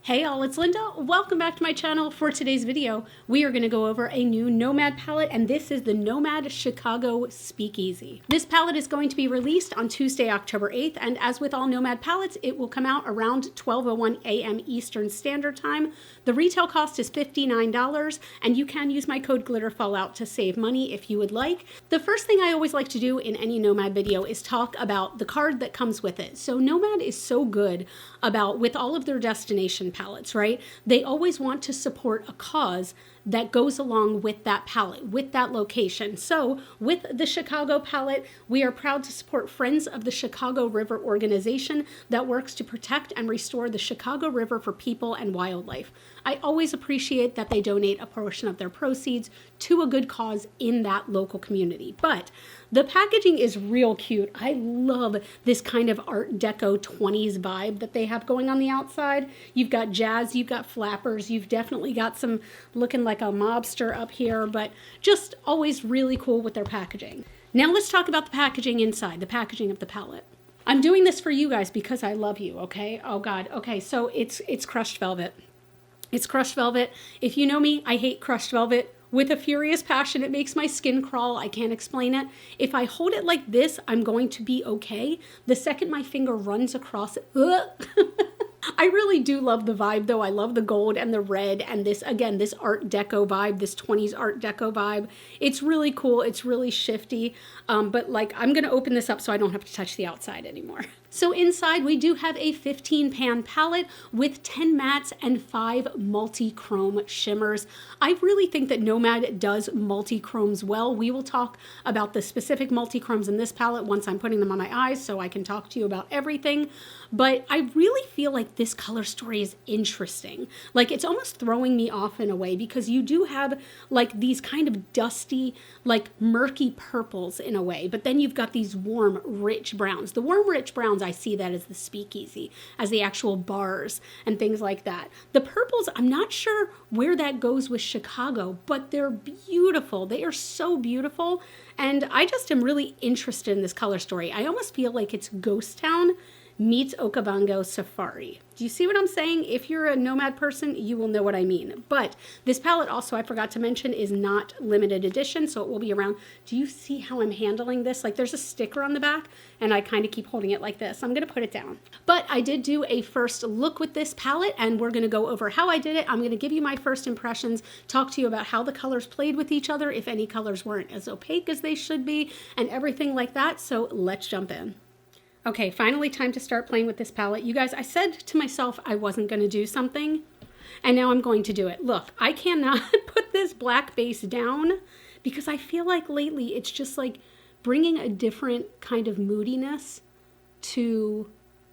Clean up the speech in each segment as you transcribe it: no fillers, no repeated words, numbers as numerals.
Hey all, it's Linda. Welcome back to my channel. For today's video, we are going to go over a new NOMAD palette, and this is the NOMAD Chicago Speakeasy. This palette is going to be released on Tuesday, October 8th, and as with all NOMAD palettes, it will come out around 12:01 a.m. Eastern Standard Time. The retail cost is $59, and you can use my code GLITTERFALLOUT to save money if you would like. The first thing I always like to do in any NOMAD video is talk about the card that comes with it. So NOMAD is so good about, with all of their destination palettes, right? They always want to support a cause that goes along with that palette, with that location. So with the Chicago palette, we are proud to support Friends of the Chicago River organization that works to protect and restore the Chicago River for people and wildlife. I always appreciate that they donate a portion of their proceeds to a good cause in that local community. But the packaging is real cute. I love this kind of Art Deco 20s vibe that they have going on the outside. You've got jazz, you've got flappers, you've definitely got some looking like a mobster up here, but just always really cool with their packaging. Now let's talk about the packaging inside, the packaging of the palette. I'm doing this for you guys because I love you, okay? Oh God, okay, so it's crushed velvet. It's crushed velvet. If you know me, I hate crushed velvet with a furious passion. It makes my skin crawl. I can't explain it. If I hold it like this, I'm going to be okay. The second my finger runs across it, I really do love the vibe though. I love the gold and the red and this, again, this Art Deco vibe, this 20s Art Deco vibe. It's really cool. It's really shifty. But like, I'm going to open this up so I don't have to touch the outside anymore. So inside we do have a 15 pan palette with 10 mattes and 5 multi-chrome shimmers. I really think that NOMAD does multi-chromes well. We will talk about the specific multi-chromes in this palette once I'm putting them on my eyes so I can talk to you about everything. But I really feel like this color story is interesting. Like, it's almost throwing me off in a way because you do have like these kind of dusty, like murky purples in a way, but then you've got these warm, rich browns. The warm, rich browns, I see that as the speakeasy, as the actual bars and things like that. The purples, I'm not sure where that goes with Chicago, but they're beautiful. They are so beautiful. And I just am really interested in this color story. I almost feel like it's Ghost Town meets Okavango Safari. Do you see what I'm saying? If you're a NOMAD person, you will know what I mean. But this palette also, I forgot to mention, is not limited edition, so it will be around. Do you see how I'm handling this? Like, there's a sticker on the back, and I kind of keep holding it like this. I'm gonna put it down. But I did do a first look with this palette, and we're gonna go over how I did it. I'm gonna give you my first impressions, talk to you about how the colors played with each other, if any colors weren't as opaque as they should be, and everything like that. So let's jump in. Okay, finally time to start playing with this palette. You guys, I said to myself I wasn't going to do something, and now I'm going to do it. Look, I cannot put this black base down because I feel like lately it's just like bringing a different kind of moodiness to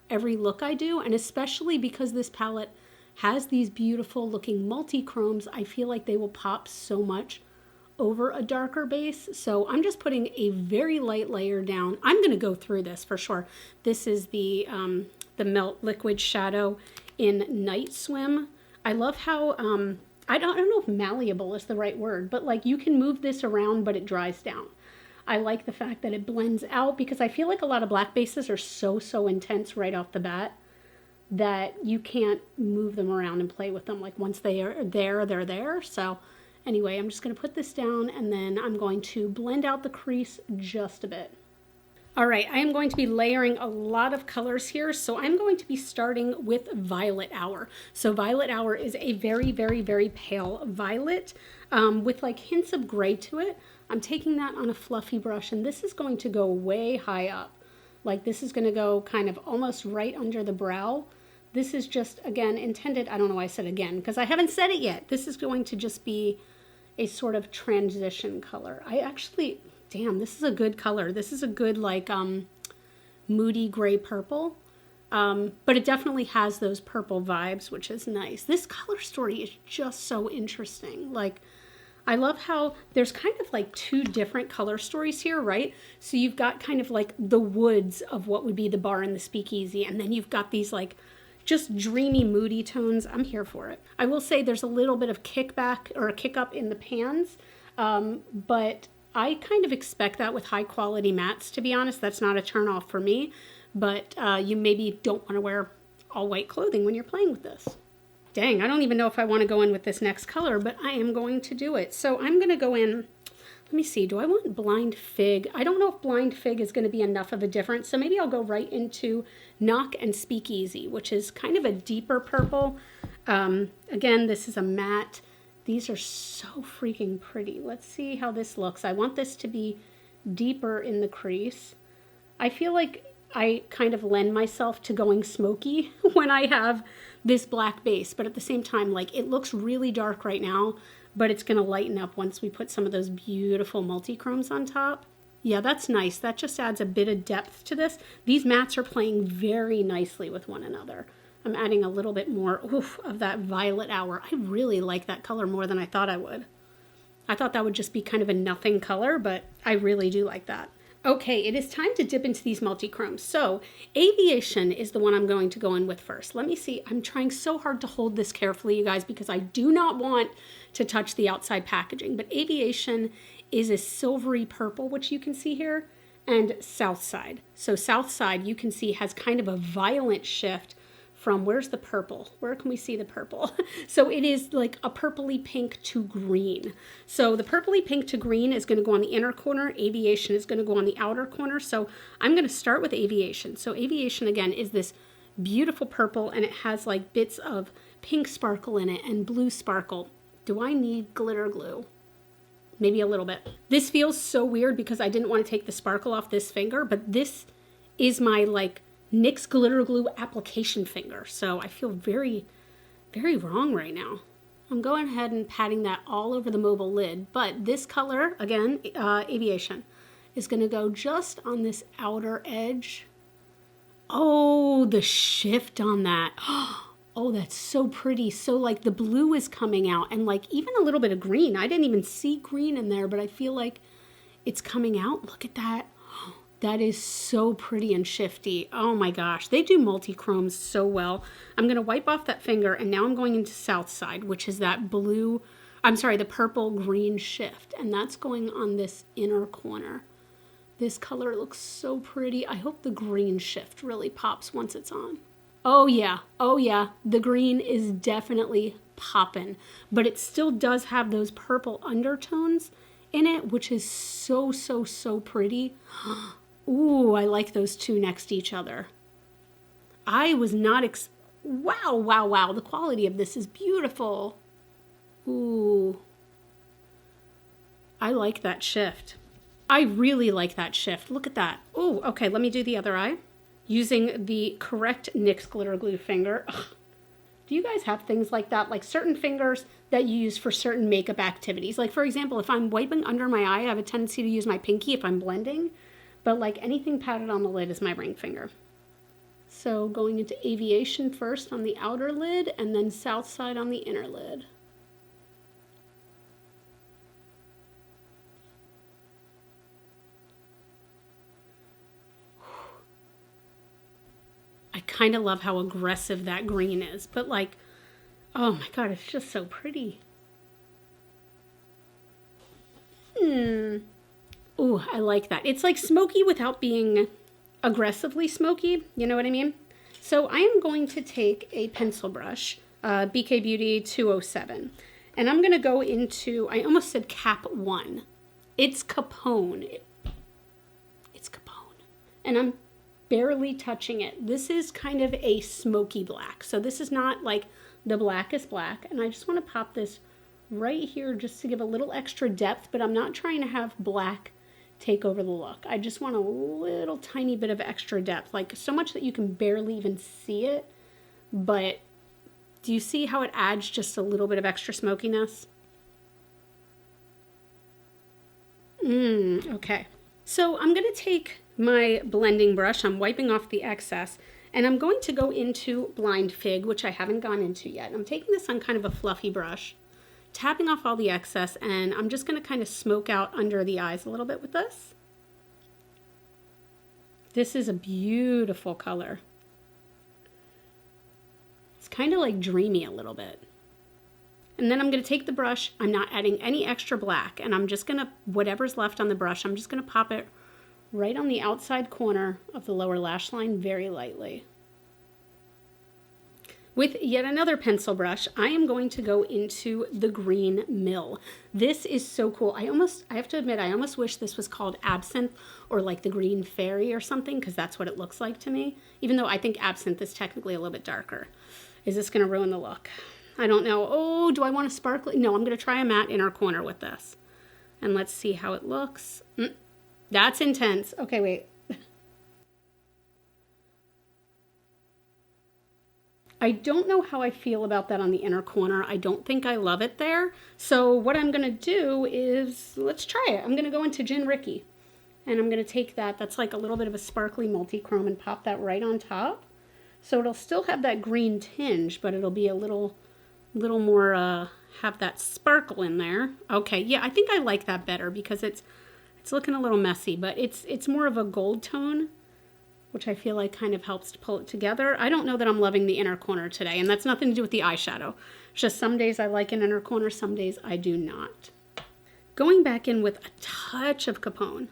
every look I do, and especially because this palette has these beautiful looking multi-chromes, I feel like they will pop so much over a darker base. So I'm just putting a very light layer down. I'm going to go through this for sure. This is the Melt Liquid Shadow in Night Swim. I love how, I don't know if malleable is the right word, but like you can move this around, but it dries down. I like the fact that it blends out because I feel like a lot of black bases are so intense right off the bat that you can't move them around and play with them. Like once they are there, they're there. So anyway, I'm just going to put this down and then I'm going to blend out the crease just a bit. All right, I am going to be layering a lot of colors here. So I'm going to be starting with Violet Hour. So Violet Hour is a very pale violet with like hints of gray to it. I'm taking that on a fluffy brush and this is going to go way high up. Like this is going to go kind of almost right under the brow. This is just, again, intended, I don't know why I said again, because I haven't said it yet. This is going to just be a sort of transition color. I actually, damn, this is a good color. This is a good like moody gray purple, but it definitely has those purple vibes, which is nice. This color story is just so interesting. Like, I love how there's kind of like two different color stories here, right? So you've got kind of like the woods of what would be the bar and the speakeasy, and then you've got these like just dreamy, moody tones. I'm here for it. I will say there's a little bit of kickback or a kick up in the pans, but I kind of expect that with high quality mattes, to be honest. That's not a turn off for me, but you maybe don't want to wear all white clothing when you're playing with this. Dang, I don't even know if I want to go in with this next color, but I am going to do it. So I'm going to go in, let me see, do I want Blind Fig? I don't know if Blind Fig is going to be enough of a difference, so maybe I'll go right into Knock and Speakeasy, which is kind of a deeper purple. Again, this is a matte. These are so freaking pretty. Let's see how this looks. I want this to be deeper in the crease. I feel like I kind of lend myself to going smoky when I have this black base, but at the same time, like, it looks really dark right now, but it's going to lighten up once we put some of those beautiful multichromes on top. Yeah, that's nice. That just adds a bit of depth to this. These mattes are playing very nicely with one another. I'm adding a little bit more of that Violet Hour. I really like that color more than I thought I would. I thought that would just be kind of a nothing color, but I really do like that. Okay, it is time to dip into these multichromes. So Aviation is the one I'm going to go in with first. Let me see. I'm trying so hard to hold this carefully, you guys, because I do not want to touch the outside packaging. But Aviation is a silvery purple, which you can see here, and Southside. So Southside, you can see, has kind of a violent shift from, where's the purple? Where can we see the purple? So it is like a purpley pink to green. So the purpley pink to green is going to go on the inner corner. Aviation is going to go on the outer corner. So I'm going to start with Aviation. So Aviation, again, is this beautiful purple, and it has like bits of pink sparkle in it and blue sparkle. Do I need glitter glue? Maybe a little bit. This feels so weird because I didn't want to take the sparkle off this finger, but this is my like NYX glitter glue application finger. So I feel very, very wrong right now. I'm going ahead and patting that all over the mobile lid, but this color, again, Aviation, is going to go just on this outer edge. Oh, the shift on that. Oh, that's so pretty. So like the blue is coming out, and like even a little bit of green. I didn't even see green in there, but I feel like it's coming out. Look at that. That is so pretty and shifty. Oh my gosh, they do multichromes so well. I'm going to wipe off that finger, and now I'm going into Southside, which is that blue, I'm sorry, the purple green shift, and that's going on this inner corner. This color looks so pretty. I hope the green shift really pops once it's on. Oh yeah, the green is definitely popping, but it still does have those purple undertones in it, which is so, so, so pretty. Ooh, I like those two next to each other. I was not wow. The quality of this is beautiful. Ooh. I like that shift. I really like that shift. Look at that. Ooh, okay, let me do the other eye. Using the correct NYX glitter glue finger. Ugh. Do you guys have things like that? Like certain fingers that you use for certain makeup activities? Like for example, if I'm wiping under my eye, I have a tendency to use my pinky if I'm blending. But like anything patted on the lid is my ring finger. So going into Aviation first on the outer lid, and then Southside on the inner lid. I kind of love how aggressive that green is, but like, oh my God, it's just so pretty. Ooh, I like that. It's like smoky without being aggressively smoky. You know what I mean? So I am going to take a pencil brush, BK Beauty 207, and I'm going to go into, I almost said Cap 1. It's Capone. It's Capone. And I'm barely touching it. This is kind of a smoky black. So this is not like the blackest black. And I just want to pop this right here just to give a little extra depth, but I'm not trying to have black take over the look. I just want a little tiny bit of extra depth, like so much that you can barely even see it. But do you see how it adds just a little bit of extra smokiness? Okay. So I'm going to take my blending brush, I'm wiping off the excess, and I'm going to go into Blind Fig, which I haven't gone into yet. I'm taking this on kind of a fluffy brush, tapping off all the excess, and I'm just going to kind of smoke out under the eyes a little bit with this. This is a beautiful color. It's kind of like dreamy a little bit. And then I'm going to take the brush, I'm not adding any extra black, and I'm just going to, whatever's left on the brush, I'm just going to pop it right on the outside corner of the lower lash line very lightly. With yet another pencil brush, I am going to go into the Green Mill. This is so cool. I have to admit, I almost wish this was called Absinthe or like the Green Fairy or something, because that's what it looks like to me, even though I think Absinthe is technically a little bit darker. Is this going to ruin the look? I don't know. Oh, do I want a sparkly? No, I'm going to try a matte inner corner with this. And let's see how it looks. That's intense. Okay, wait. I don't know how I feel about that on the inner corner. I don't think I love it there. So what I'm gonna do is, let's try it. I'm gonna go into Gin Ricky, and I'm gonna take that's like a little bit of a sparkly multi-chrome, and pop that right on top. So it'll still have that green tinge, but it'll be a little more, have that sparkle in there. Okay, yeah, I think I like that better because it's looking a little messy, but it's more of a gold tone, which I feel like kind of helps to pull it together. I don't know that I'm loving the inner corner today, and that's nothing to do with the eyeshadow. It's just some days I like an inner corner, some days I do not. Going back in with a touch of Capone.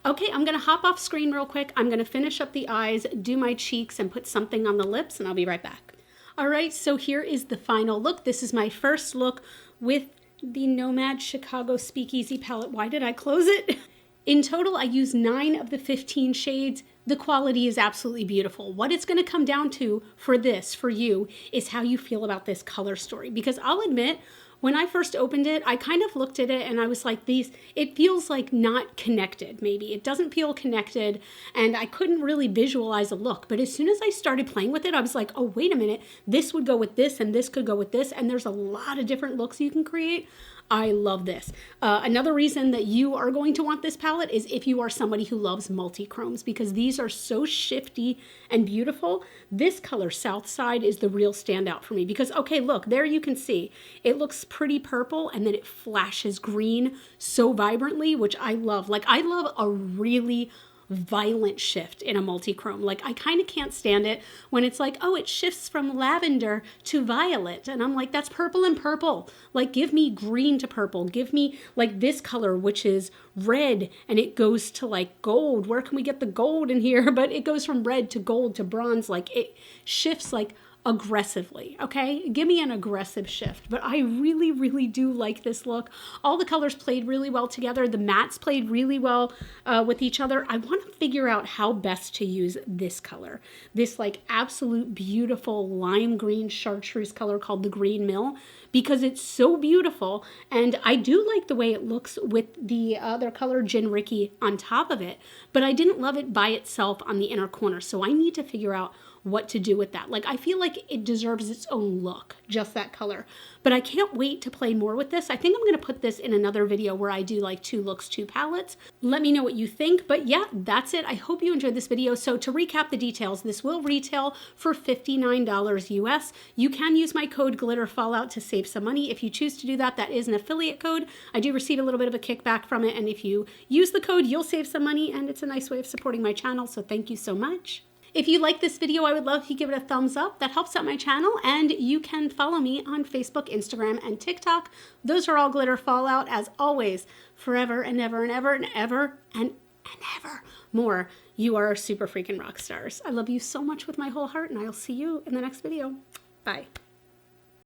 Okay, I'm gonna hop off screen real quick. I'm gonna finish up the eyes, do my cheeks, and put something on the lips, and I'll be right back. All right, so here is the final look. This is my first look with the Nomad Chicago Speakeasy palette. Why did I close it? In total, I used 9 of the 15 shades. The quality is absolutely beautiful. What it's going to come down to for this, for you, is how you feel about this color story. Because I'll admit, when I first opened it, I kind of looked at it and I was like, it feels like not connected, maybe. It doesn't feel connected, and I couldn't really visualize a look. But as soon as I started playing with it, I was like, oh, wait a minute, this would go with this, and this could go with this, and there's a lot of different looks you can create. I love this. Another reason that you are going to want this palette is if you are somebody who loves multi-chromes, because these are so shifty and beautiful. This color, South Side, is the real standout for me because, okay, look, there you can see it looks pretty purple and then it flashes green so vibrantly, which I love. Like, I love a really violent shift in a multi-chrome. Like, I kind of can't stand it when it's like, oh, it shifts from lavender to violet, and I'm like, that's purple and purple. Like, give me green to purple. Give me like this color, which is red, and it goes to like gold. Where can we get the gold in here? But it goes from red to gold to bronze. Like, it shifts like aggressively. Okay, give me an aggressive shift. But I really, really do like this look. All the colors played really well together. The mattes played really well with each other. I want to figure out how best to use this color, this like absolute beautiful lime green chartreuse color called the Green Mill, because it's so beautiful, and I do like the way it looks with the other color, Gin Ricky, on top of it, but I didn't love it by itself on the inner corner, so I need to figure out what to do with that. Like, I feel like it deserves its own look, just that color. But I can't wait to play more with this. I think I'm going to put this in another video where I do like 2 looks, 2 palettes. Let me know what you think. But yeah, that's it. I hope you enjoyed this video. So to recap the details, this will retail for $59 US. You can use my code GLITTERFALLOUT to save some money. If you choose to do that, that is an affiliate code. I do receive a little bit of a kickback from it. And if you use the code, you'll save some money. And it's a nice way of supporting my channel. So thank you so much. If you like this video, I would love if you give it a thumbs up. That helps out my channel, and you can follow me on Facebook, Instagram, and TikTok. Those are all Glitter Fallout. As always, forever and ever and ever and ever and ever more, you are super freaking rock stars. I love you so much with my whole heart, and I'll see you in the next video. Bye.